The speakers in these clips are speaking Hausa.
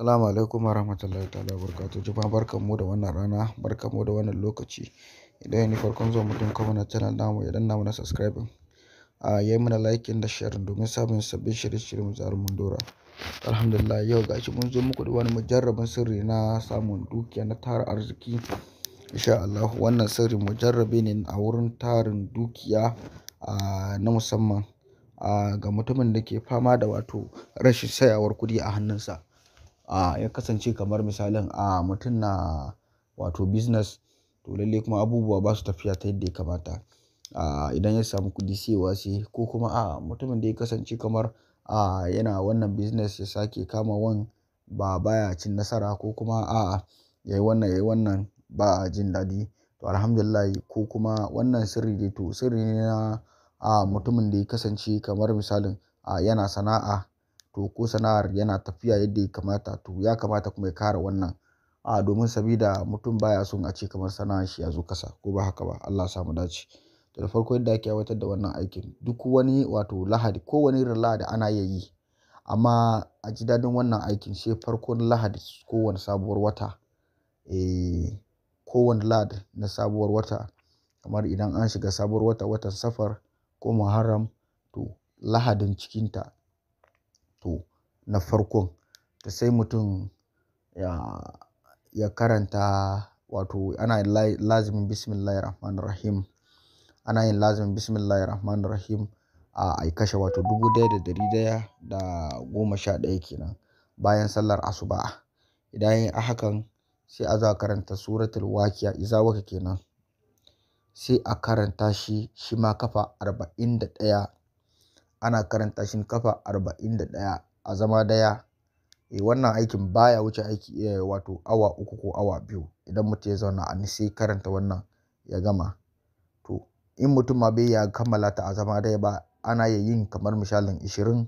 Assalamu alaikum warahmatullahi ta'ala wabarakatuh. Jama'a barkanmu da wannan rana, barkanmu da wannan lokaci. Idan ne farkon zuwa mutum kuma na channel namu, idan namu na subscribing, yayi mana liking da sharing domin samun sabbin shirye-shirye mu zaru mun dora. Alhamdulillah, yau gashi mun zo muku da wani mujarrabin sirri na samun dukiya na tara arziki. Insha Allah wannan sirri mujarrabi ne a wurin tarin dukiya na musamman ga mutumin da ke fama da wato rashin sayawar kuɗi a hannunsa. Ya kasance kamar misalin mutum na wato business, to lalle kuma abubuwa ba su tafiya ta yadda ya kamata. Idan ya samu kuɗi sai watse, ko kuma mutumin da ya kasance kamar yana wannan business ya sake kama baya cin nasara, ko kuma yayi wannan ba a jin daɗi. To alhamdulillah, ko kuma wannan sirri dai, to sirri ne na mutumin da ya kasance kamar misalin yana sana'a, to ko sana'ar yana tafiya yadda ya kamata, to ya kamata kuma ya kare wannan domin sabida mutum baya son a ce kamar sana'ar shi ya zo kasa, ko ba haka ba. Allah ya sa mu dace. Da farko yadda ake aiwatar da wannan aikin, duk wani wato Lahadi, ko wani irin Lahadi ana iya yi, amma a ji daɗin wannan aikin sai farkon Lahadi kowane sabuwar wata. Kowane Lahadi na sabuwar wata, kamar idan an shiga sabuwar wata, watan Safar ko Muharram, to Lahadin cikinta, to na farkon, to sai mutum ya karanta, wato ana lazimin Bismillahirrahmanirrahim. Ana yin lazimin Bismillahirrahmanirrahim a kashe wato 1111 kenan bayan sallar asuba. Idan yin hakan sai a zo a karanta suratul waqi'a, iza waka kenan, sai a karanta shi ma kafa 41. Ana karanta shi kafa 41 a zama daya. Wannan aikin baya wuce wato awa 3 ko awa 2 idan mutum ya zauna sai karanta wannan ya gama. To in mutum ma bai ya kammala ta a zama daya ba, ana yin kamar misalin 21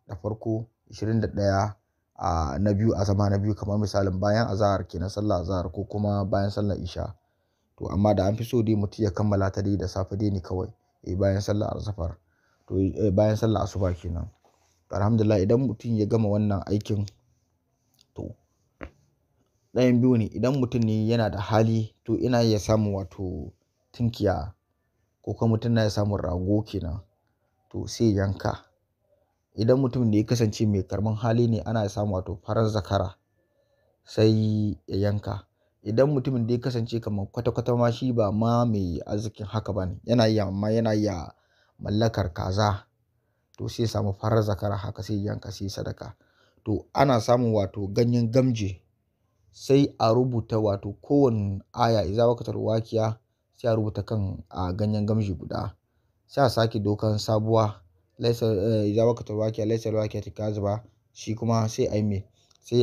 da farko, 21 na biyu a zama na biyu, kamar misalin bayan azahar kenan, sallar azahar, ko kuma bayan sallar isha. To amma da an fi so dai mutum ya kammala ta dai da safe dai ne kawai, bayan sallar azhar, to bayan sallar asuba kenan. Alhamdulillah, idan mutum ya gama wannan aikin, to ɗayan biyu ne. Idan mutum ne yana da hali, to ina iya samun wato tinkiya, ko kuma mutum na ya samun rago kenan, to sai yanka. Idan mutum da ya kasance mai karamin hali ne, ana samun wato farar zakara, sai ya yanka. Idan mutumin da ya kasance kamar kwata-kwata ma shi ba ma mai arzikin haka ba ne, yana iya mallakar kaza, to sai ya samu farar zakara haka, sai yanka, sai sadaka. To ana samun wato ganyen gamji, sai a rubuta wato kowane aya, iza waqatul waqi'a, sai a rubuta kan ganyen gamji guda, sai a sake dokan sabuwa, iza waqatul waqi'a laysa al-waqi'atu kaziba, shi kuma sai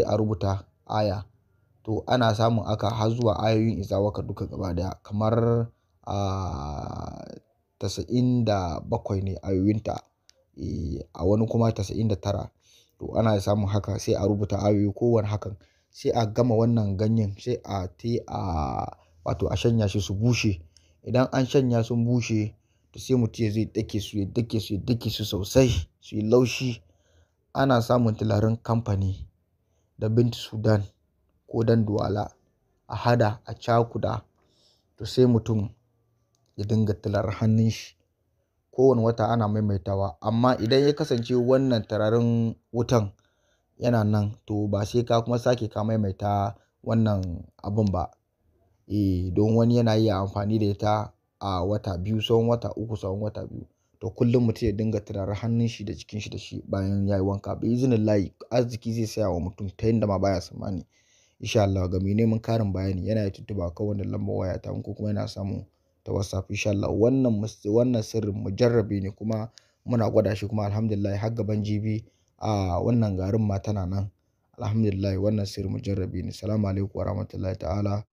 a rubuta aya. To ana samun aka har zuwa ayoyin iza waqa duka gaba daya, kamar 97 ne ayoyinta, a wani kuma 99. To ana samun haka, sai a rubuta ayoyi kowane hakan, sai a gama wannan ganyen, sai wato a shanya shi su bushe. Idan an shanya sun bushe, to sai mutum zai dake su sosai, su yi laushi. Ana samun tularin kamfani da Bintu Sudan ko Danduwala, a hada a cakuda, to sai mutum ya dinga tular hannun shi. Kowane wata ana maimaitawa, amma idan ya kasance wannan turaren wutan yana nan, to ba sai ka kuma sake ka maimaita wannan abun ba. Don wani yana iya amfani da ita a wata biyu, tsawon wata 3, tsawon wata 2. To kullum mutum ya dinga tular hannun shi da jikin shi da shi bayan yayi wanka. Bi-iznillahi, arziki zai saya wa mutum ta yanda ma baya tsammani. Insha Allah, ga mai neman karin bayani yana iya tuntuɓa kan wannan lambar waya ta, ko kuma yana samu ta WhatsApp. Insha Allah, wannan sirrin mujarrabi ne, kuma muna gwada shi, kuma alhamdulillah har gaban jibi wannan garin ma tana nan. Alhamdulillah, wannan sirri mujarrabi ne. Assalamu alaikum warahmatullahi ta'ala.